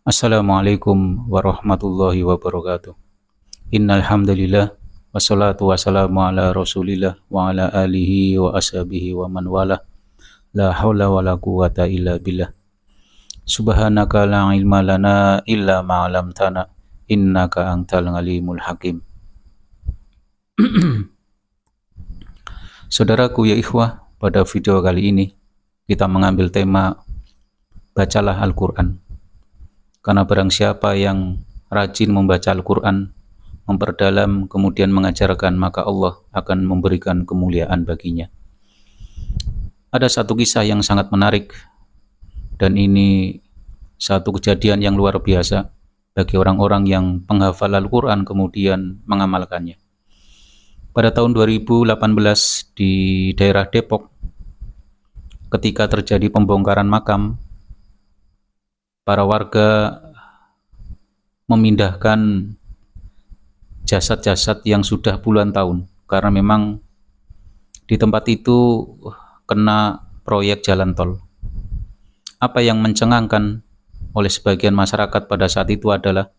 Assalamualaikum warahmatullahi wabarakatuh. Innal hamdalillah wassalatu wassalamu ala Rasulillah wa ala alihi wa ashabihi wa man wala. La haula wala quwata illa billah. Subhanaka la ilma lana illa ma 'allamtana innaka antal alimul hakim. Saudaraku ya ikhwah, pada video kali ini kita mengambil tema bacalah Al-Qur'an. Karena barang siapa yang rajin membaca Al-Quran, memperdalam, kemudian mengajarkan, maka Allah akan memberikan kemuliaan baginya. Ada satu kisah yang sangat menarik, dan ini satu kejadian yang luar biasa bagi orang-orang yang penghafal Al-Quran kemudian mengamalkannya. Pada tahun 2018 di daerah Depok, ketika terjadi pembongkaran makam, para warga memindahkan jasad-jasad yang sudah puluhan tahun karena memang di tempat itu kena proyek jalan tol. Apa yang mencengangkan oleh sebagian masyarakat pada saat itu adalah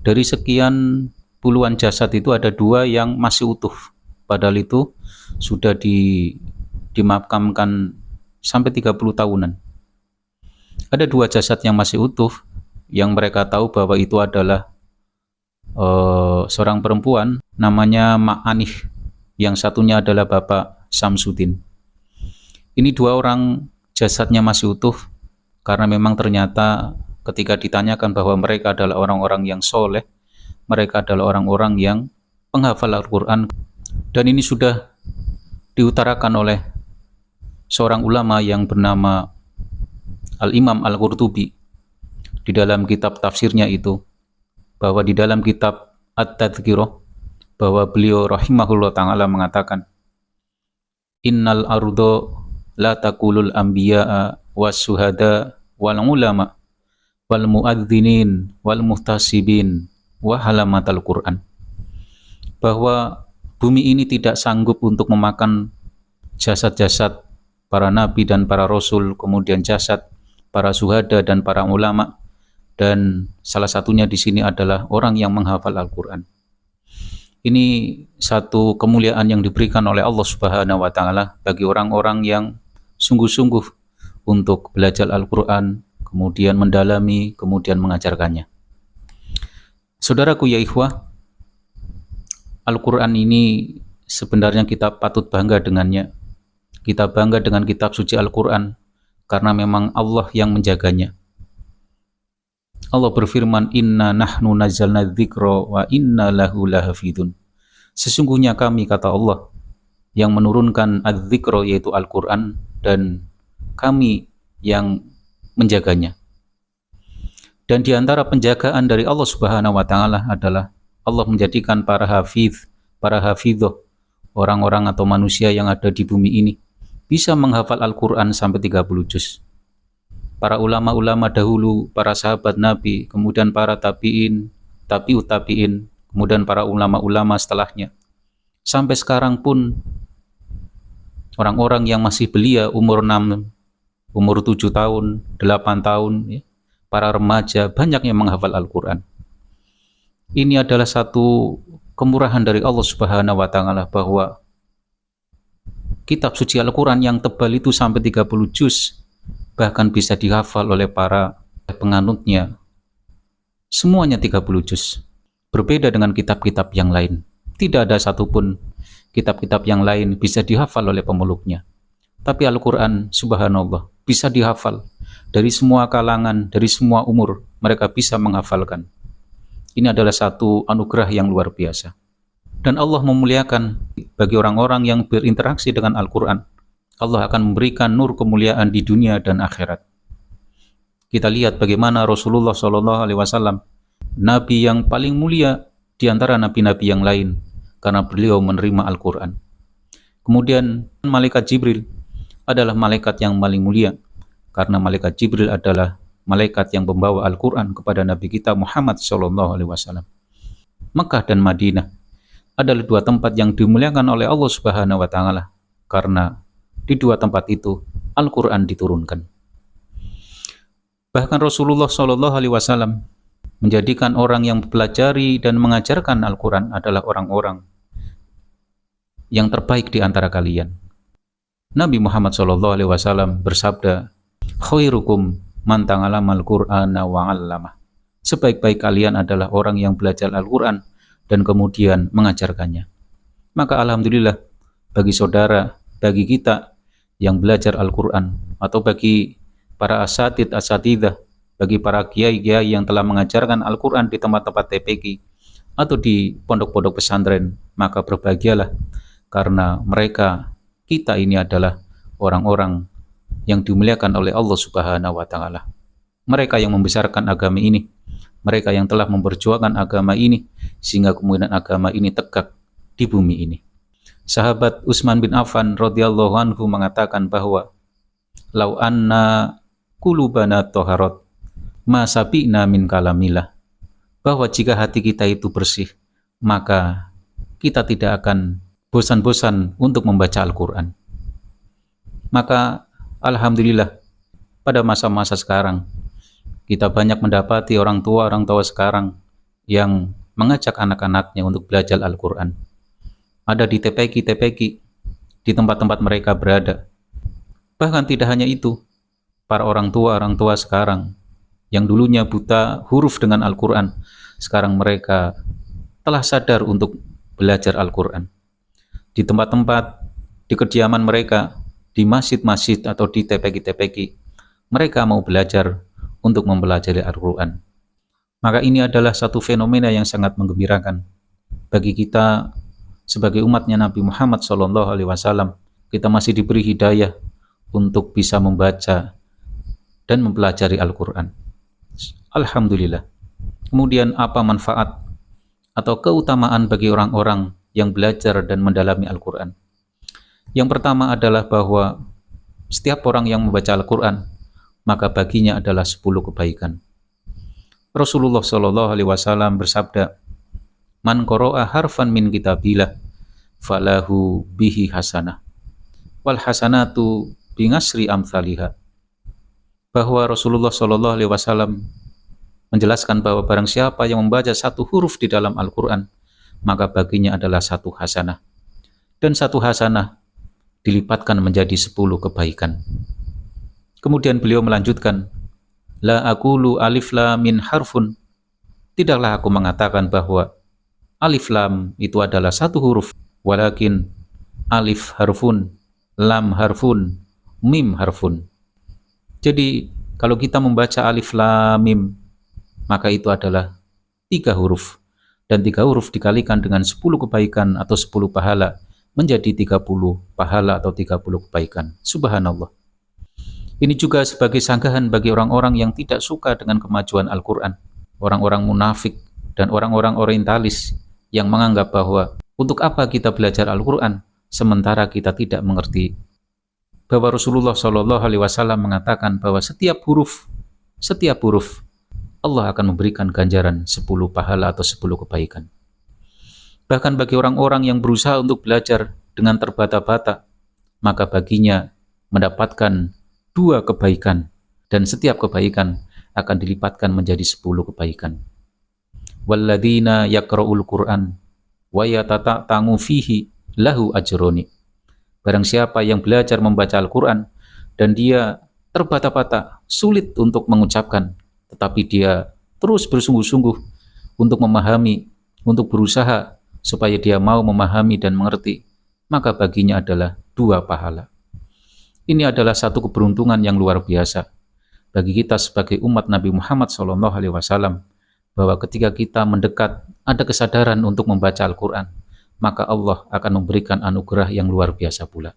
dari sekian puluhan jasad itu ada 2 yang masih utuh, padahal itu sudah dimakamkan sampai 30 tahunan. Ada 2 jasad yang masih utuh, yang mereka tahu bahwa itu adalah seorang perempuan namanya Mak Anih, yang satunya adalah Bapak Samsudin. Ini 2 orang jasadnya masih utuh karena memang ternyata ketika ditanyakan bahwa mereka adalah orang-orang yang soleh, mereka adalah orang-orang yang penghafal Al-Quran, dan ini sudah diutarakan oleh seorang ulama yang bernama Al-Imam Al-Qurtubi di dalam kitab tafsirnya itu, bahwa di dalam kitab At-Tadhkirah, bahwa beliau rahimahullah ta'ala mengatakan, innal ardo la takulul anbiya'a was suhada wal ulama wal muadzinin wal muhtasibin wa halamatal Qur'an. Bahwa bumi ini tidak sanggup untuk memakan jasad-jasad para nabi dan para rasul, kemudian jasad para suhada dan para ulama, dan salah satunya di sini adalah orang yang menghafal Al-Quran. Ini satu kemuliaan yang diberikan oleh Allah Subhanahu wa Ta'ala bagi orang-orang yang sungguh-sungguh untuk belajar Al-Quran, kemudian mendalami, kemudian mengajarkannya. Saudaraku ya ikhwah, Al-Quran ini sebenarnya kita patut bangga dengannya. Kita bangga dengan kitab suci Al-Quran karena memang Allah yang menjaganya. Allah berfirman, inna nahnu nazzalna dzikra wa inna lahu lahafidun. Sesungguhnya kami, kata Allah, yang menurunkan adz-dzikra yaitu Al-Quran, dan kami yang menjaganya. Dan di antara penjagaan dari Allah Subhanahu wa Ta'ala adalah Allah menjadikan para hafidh, para hafidhoh, orang-orang atau manusia yang ada di bumi ini bisa menghafal Al-Quran sampai 30 juz. Para ulama-ulama dahulu, para sahabat Nabi, kemudian para tabi'in, tabi'ut tabi'in, kemudian para ulama-ulama setelahnya. Sampai sekarang pun orang-orang yang masih belia umur 6, umur 7 tahun, 8 tahun, ya, para remaja banyak yang menghafal Al-Quran. Ini adalah satu kemurahan dari Allah Subhanahu wa Ta'ala bahwa kitab suci Al-Quran yang tebal itu sampai 30 juz bahkan bisa dihafal oleh para penganutnya semuanya 30 juz. Berbeda dengan kitab-kitab yang lain, tidak ada satupun kitab-kitab yang lain bisa dihafal oleh pemeluknya. Tapi Al-Quran, subhanallah, bisa dihafal dari semua kalangan, dari semua umur, mereka bisa menghafalkan. Ini adalah satu anugerah yang luar biasa. Dan Allah memuliakan bagi orang-orang yang berinteraksi dengan Al-Quran. Allah akan memberikan nur kemuliaan di dunia dan akhirat. Kita lihat bagaimana Rasulullah SAW, Nabi yang paling mulia di antara nabi-nabi yang lain, karena beliau menerima Al-Quran. Kemudian malaikat Jibril adalah malaikat yang paling mulia, karena malaikat Jibril adalah malaikat yang membawa Al-Quran kepada Nabi kita Muhammad SAW. Mekah dan Madinah adalah 2 tempat yang dimuliakan oleh Allah Subhanahu wa Ta'ala, karena di 2 tempat itu Al-Quran diturunkan. Bahkan Rasulullah Shallallahu Alaihi Wasallam menjadikan orang yang mempelajari dan mengajarkan Al-Quran adalah orang-orang yang terbaik di antara kalian. Nabi Muhammad Shallallahu Alaihi Wasallam bersabda, "Khairukum man ta'allama al-Qur'ana wa 'allamah." Sebaik-baik kalian adalah orang yang belajar Al-Quran dan kemudian mengajarkannya. Maka alhamdulillah bagi saudara, bagi kita yang belajar Al-Quran, atau bagi para asatidah, bagi para kiai-kiai yang telah mengajarkan Al-Quran di tempat-tempat TPQ atau di pondok-pondok pesantren, maka berbahagialah karena mereka, kita ini adalah orang-orang yang dimuliakan oleh Allah Subhanahu wa Ta'ala. Mereka yang membesarkan agama ini, mereka yang telah memperjuangkan agama ini sehingga kemudian agama ini tegak di bumi ini. Sahabat Utsman bin Affan radhiyallahu anhu mengatakan bahwa lau anna qulubana taharat ma sabi'na min kalamillah, bahwa jika hati kita itu bersih, maka kita tidak akan bosan-bosan untuk membaca Al-Quran. Maka alhamdulillah pada masa-masa sekarang kita banyak mendapati orang tua sekarang yang mengajak anak-anaknya untuk belajar Al-Quran. Ada di TPQ, di tempat-tempat mereka berada. Bahkan tidak hanya itu, para orang tua sekarang yang dulunya buta huruf dengan Al-Quran, sekarang mereka telah sadar untuk belajar Al-Quran. Di tempat-tempat, di kediaman mereka, di masjid-masjid atau di TPQ, mereka mau belajar untuk mempelajari Al-Quran. Maka ini adalah satu fenomena yang sangat menggembirakan bagi kita sebagai umatnya Nabi Muhammad SAW. Kita masih diberi hidayah untuk bisa membaca dan mempelajari Al-Quran. Alhamdulillah. Kemudian apa manfaat atau keutamaan bagi orang-orang yang belajar dan mendalami Al-Quran? Yang pertama adalah bahwa setiap orang yang membaca Al-Quran, maka baginya adalah 10 kebaikan. Rasulullah SAW bersabda, "Man qara'a harfan min kitabillah, falahu bihi hasanah, wal hasanatu bingasri amthaliha." Bahwa Rasulullah SAW menjelaskan bahwa barang siapa yang membaca satu huruf di dalam Al-Quran, maka baginya adalah 1 hasanah. Dan 1 hasanah dilipatkan menjadi 10 kebaikan. Kemudian beliau melanjutkan, "La aqulu alif lam min harfun." Tidaklah aku mengatakan bahwa alif lam itu adalah 1 huruf, walakin alif harfun, lam harfun, mim harfun. Jadi kalau kita membaca alif lam mim, maka itu adalah 3 huruf, dan 3 huruf dikalikan dengan 10 kebaikan atau 10 pahala menjadi 30 pahala atau 30 kebaikan. Subhanallah. Ini juga sebagai sanggahan bagi orang-orang yang tidak suka dengan kemajuan Al-Quran, orang-orang munafik dan orang-orang orientalis yang menganggap bahwa untuk apa kita belajar Al-Quran sementara kita tidak mengerti. Bahwa Rasulullah SAW mengatakan bahwa setiap huruf Allah akan memberikan ganjaran 10 pahala atau 10 kebaikan. Bahkan bagi orang-orang yang berusaha untuk belajar dengan terbata-bata, maka baginya mendapatkan 2 kebaikan, dan setiap kebaikan akan dilipatkan menjadi 10 kebaikan. Walladzina yaqra'ul Qur'an wa yatata'u fihi lahu ajroni. Barang siapa yang belajar membaca Al-Quran dan dia terbata-bata, sulit untuk mengucapkan, tetapi dia terus bersungguh-sungguh untuk memahami, untuk berusaha supaya dia mau memahami dan mengerti, maka baginya adalah 2 pahala. Ini adalah satu keberuntungan yang luar biasa bagi kita sebagai umat Nabi Muhammad SAW, bahwa ketika kita mendekat, ada kesadaran untuk membaca Al-Quran, maka Allah akan memberikan anugerah yang luar biasa pula.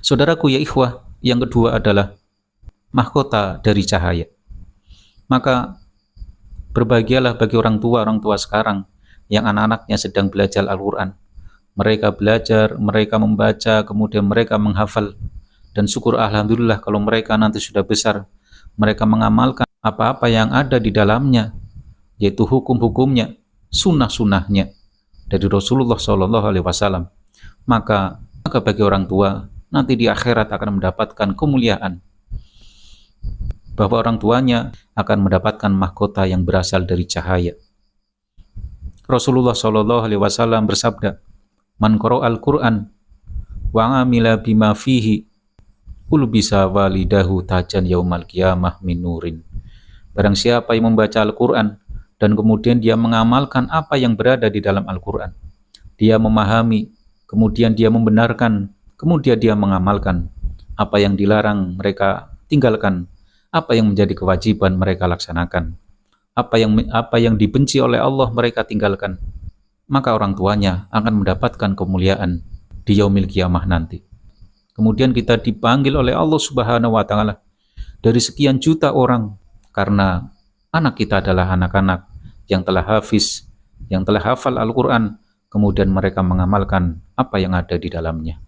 Saudaraku ya ikhwah, yang kedua adalah mahkota dari cahaya. Maka berbahagialah bagi orang tua sekarang yang anak-anaknya sedang belajar Al-Quran. Mereka belajar, mereka membaca, kemudian mereka menghafal. Dan syukur alhamdulillah kalau mereka nanti sudah besar, mereka mengamalkan apa-apa yang ada di dalamnya, yaitu hukum-hukumnya, sunnah-sunnahnya dari Rasulullah SAW. Maka bagi orang tua nanti di akhirat akan mendapatkan kemuliaan. bahwa orang tuanya akan mendapatkan mahkota yang berasal dari cahaya. Rasulullah Shallallahu Alaihi Wasallam bersabda, "Man qara'al Qur'an wa amila bima fihi ulbisa walidahu tajan yaumal qiyamah min nurin." Barang siapa yang membaca Al-Quran dan kemudian dia mengamalkan apa yang berada di dalam Al-Quran, dia memahami, kemudian dia membenarkan, kemudian dia mengamalkan apa yang dilarang mereka tinggalkan, apa yang menjadi kewajiban mereka laksanakan, apa yang dibenci oleh Allah mereka tinggalkan, maka orang tuanya akan mendapatkan kemuliaan di yaumil qiyamah nanti. Kemudian kita dipanggil oleh Allah Subhanahu wa taala dari sekian juta orang, karena anak kita adalah anak-anak yang telah hafiz, yang telah hafal Al-Quran, kemudian mereka mengamalkan apa yang ada di dalamnya.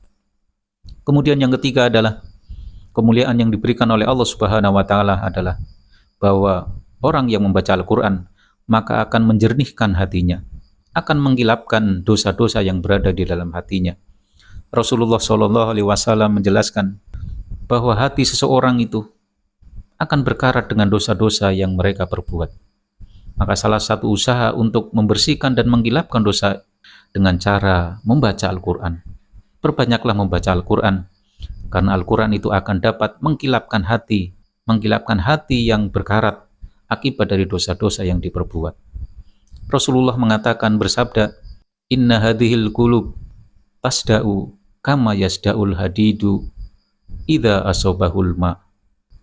Kemudian yang ketiga adalah kemuliaan yang diberikan oleh Allah Subhanahu wa taala adalah bahwa orang yang membaca Al-Quran maka akan menjernihkan hatinya, akan menggilapkan dosa-dosa yang berada di dalam hatinya. Rasulullah Shallallahu Alaihi Wasallam menjelaskan bahwa hati seseorang itu akan berkarat dengan dosa-dosa yang mereka perbuat. Maka salah satu usaha untuk membersihkan dan menggilapkan dosa dengan cara membaca Al-Quran. Perbanyaklah membaca Al-Quran, karena Al-Quran itu akan dapat menggilapkan hati yang berkarat akibat dari dosa-dosa yang diperbuat. Rasulullah mengatakan, bersabda, "Inna hadhil qulub tasda'u kama yasda'ul hadidu idza asobahul ma."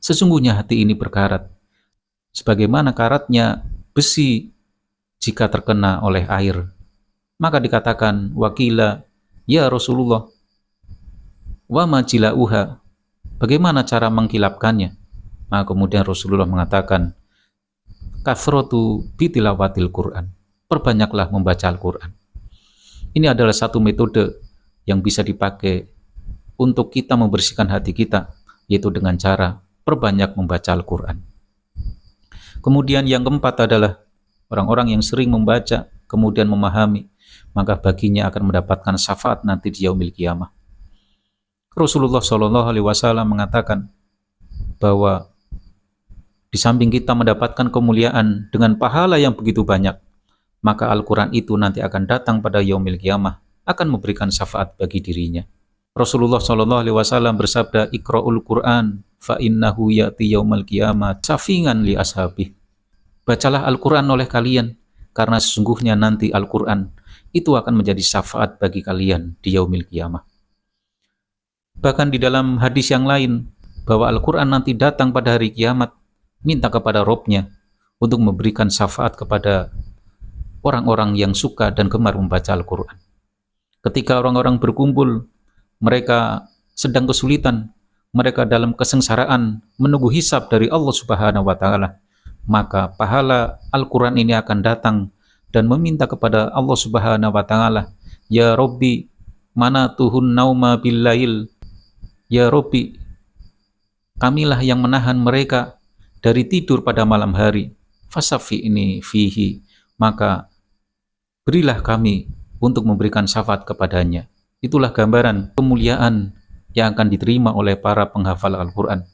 Sesungguhnya hati ini berkarat sebagaimana karatnya besi jika terkena oleh air. Maka dikatakan, "Wakila, ya Rasulullah, wa majilauha." Bagaimana cara mengkilapkannya? Maka kemudian Rasulullah mengatakan, "Kathratu bitilawatil Quran." Perbanyaklah membaca Al-Quran. Ini adalah satu metode yang bisa dipakai untuk kita membersihkan hati kita, yaitu dengan cara perbanyak membaca Al-Quran. Kemudian yang keempat adalah orang-orang yang sering membaca kemudian memahami, maka baginya akan mendapatkan syafaat nanti di yaumil qiyamah. Rasulullah Shallallahu Alaihi Wasallam mengatakan bahwa di samping kita mendapatkan kemuliaan dengan pahala yang begitu banyak, maka Al-Quran itu nanti akan datang pada yaumil qiyamah, akan memberikan syafaat bagi dirinya. Rasulullah Shallallahu Alaihi Wasallam bersabda, "Iqra'ul Quran fa innahu ya'ti yaumal qiyamah syafi'an li ashabih." Bacalah Al-Quran oleh kalian, karena sesungguhnya nanti Al-Quran itu akan menjadi syafaat bagi kalian di yaumil qiyamah. Bahkan di dalam hadis yang lain, bahwa Al-Quran nanti datang pada hari kiamat, minta kepada Robnya untuk memberikan syafaat kepada orang-orang yang suka dan gemar membaca Al-Quran. Ketika orang-orang berkumpul, mereka sedang kesulitan, mereka dalam kesengsaraan menunggu hisab dari Allah Subhanahu wa taala, maka pahala Al-Quran ini akan datang dan meminta kepada Allah Subhanahu wa taala, "Ya Rabbi, mana tuhun nauma billail." Ya Rabbi, kamilah yang menahan mereka dari tidur pada malam hari. Fasafi ini fihi, maka berilah kami untuk memberikan syafaat kepadanya. Itulah gambaran kemuliaan yang akan diterima oleh para penghafal Al-Quran.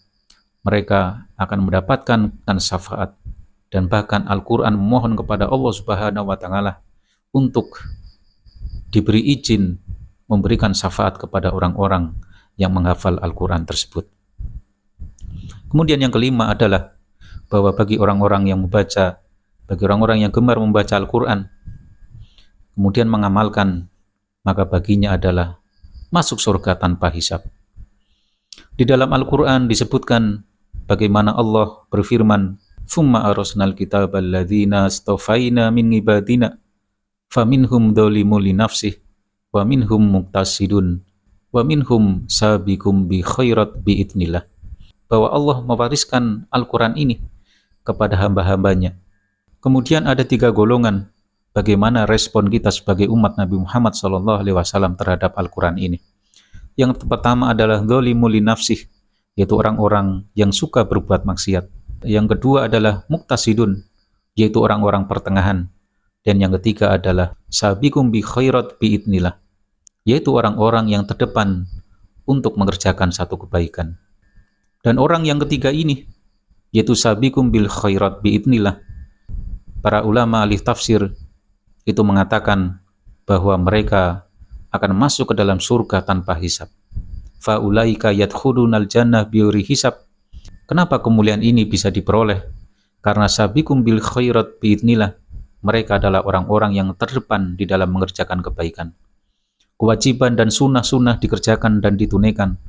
Mereka akan mendapatkan syafaat, dan bahkan Al-Quran memohon kepada Allah Subhanahu wa taala untuk diberi izin memberikan syafaat kepada orang-orang yang menghafal Al-Quran tersebut. Kemudian yang kelima adalah bahwa bagi orang-orang yang membaca, bagi orang-orang yang gemar membaca Al-Quran, kemudian mengamalkan, maka baginya adalah masuk surga tanpa hisab. Di dalam Al-Quran disebutkan bagaimana Allah berfirman, "Tsumma arsalnal kitabal ladzina astafaina min ibadina faminhum dzalimun li nafsihi wa minhum muqtasidun wa minhum sabiqum bi khairat biidznillah." Bahwa Allah mewariskan Al-Quran ini kepada hamba-hambanya. Kemudian ada 3 golongan bagaimana respon kita sebagai umat Nabi Muhammad SAW terhadap Al-Quran ini. Yang pertama adalah dzalimun li nafsihi, yaitu orang-orang yang suka berbuat maksiat. Yang kedua adalah muqtasidun, yaitu orang-orang pertengahan. Dan yang ketiga adalah sabiqum bi khairat biidznillah, yaitu orang-orang yang terdepan untuk mengerjakan satu kebaikan. Dan orang yang ketiga ini yaitu sabiqum bil khairat biidnillah. Para ulama ahli tafsir itu mengatakan bahwa mereka akan masuk ke dalam surga tanpa hisab. Faulaika yadkhulunal jannah bighairi hisab. Kenapa kemuliaan ini bisa diperoleh? Karena sabiqum bil khairat biidnillah, mereka adalah orang-orang yang terdepan di dalam mengerjakan kebaikan. Kewajiban dan sunnah-sunnah dikerjakan dan ditunaikan.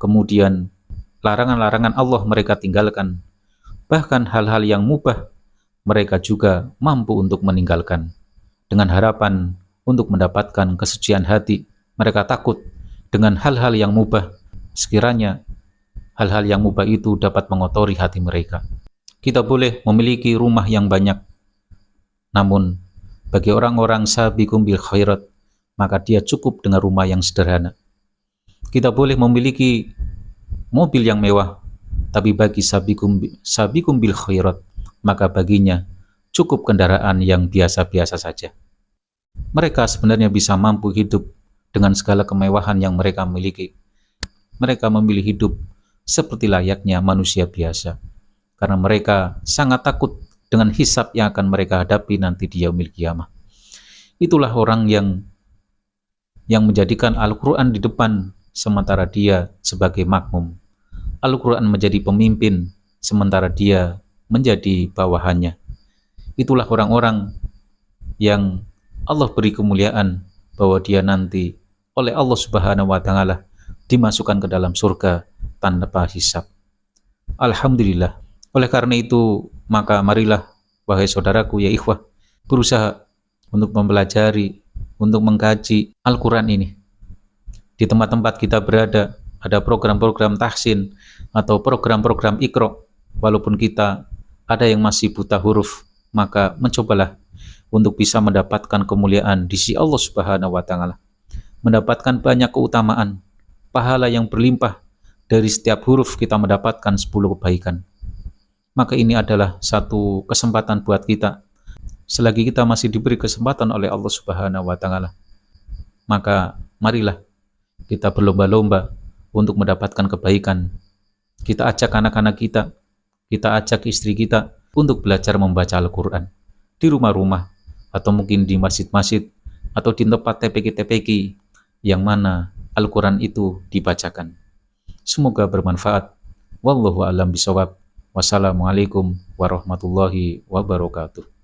Kemudian larangan-larangan Allah mereka tinggalkan. Bahkan hal-hal yang mubah mereka juga mampu untuk meninggalkan. Dengan harapan untuk mendapatkan kesucian hati, mereka takut dengan hal-hal yang mubah, sekiranya hal-hal yang mubah itu dapat mengotori hati mereka. Kita boleh memiliki rumah yang banyak, namun bagi orang-orang sabiqum bil khairat, maka dia cukup dengan rumah yang sederhana. Kita boleh memiliki mobil yang mewah, tapi bagi sabiqum bil khairat, maka baginya cukup kendaraan yang biasa-biasa saja. Mereka sebenarnya bisa mampu hidup dengan segala kemewahan yang mereka miliki. Mereka memilih hidup seperti layaknya manusia biasa, karena mereka sangat takut dengan hisab yang akan mereka hadapi nanti di yaumil qiyamah. Itulah orang yang menjadikan Al-Quran di depan, sementara dia sebagai makmum. Al-Quran menjadi pemimpin, sementara dia menjadi bawahannya. Itulah orang-orang yang Allah beri kemuliaan, bahwa dia nanti oleh Allah Subhanahu wa Ta'ala dimasukkan ke dalam surga tanpa hisab. Alhamdulillah. Oleh karena itu, maka marilah wahai saudaraku ya ikhwah, berusaha untuk mempelajari, untuk mengkaji Al-Quran ini. Di tempat-tempat kita berada, ada program-program tahsin atau program-program Iqra. Walaupun kita ada yang masih buta huruf, maka mencobalah untuk bisa mendapatkan kemuliaan di sisi Allah Subhanahu wa Ta'ala, mendapatkan banyak keutamaan, pahala yang berlimpah. Dari setiap huruf kita mendapatkan 10 kebaikan. Maka ini adalah satu kesempatan buat kita. Selagi kita masih diberi kesempatan oleh Allah Subhanahu wa Ta'ala, maka marilah kita berlomba-lomba untuk mendapatkan kebaikan. Kita ajak anak-anak kita ajak istri kita untuk belajar membaca Al-Quran di rumah-rumah, atau mungkin di masjid-masjid, atau di tempat TPQ-TPQ yang mana Al-Quran itu dibacakan. Semoga bermanfaat. Wallahu a'lam bishawab. Wassalamualaikum warahmatullahi wabarakatuh.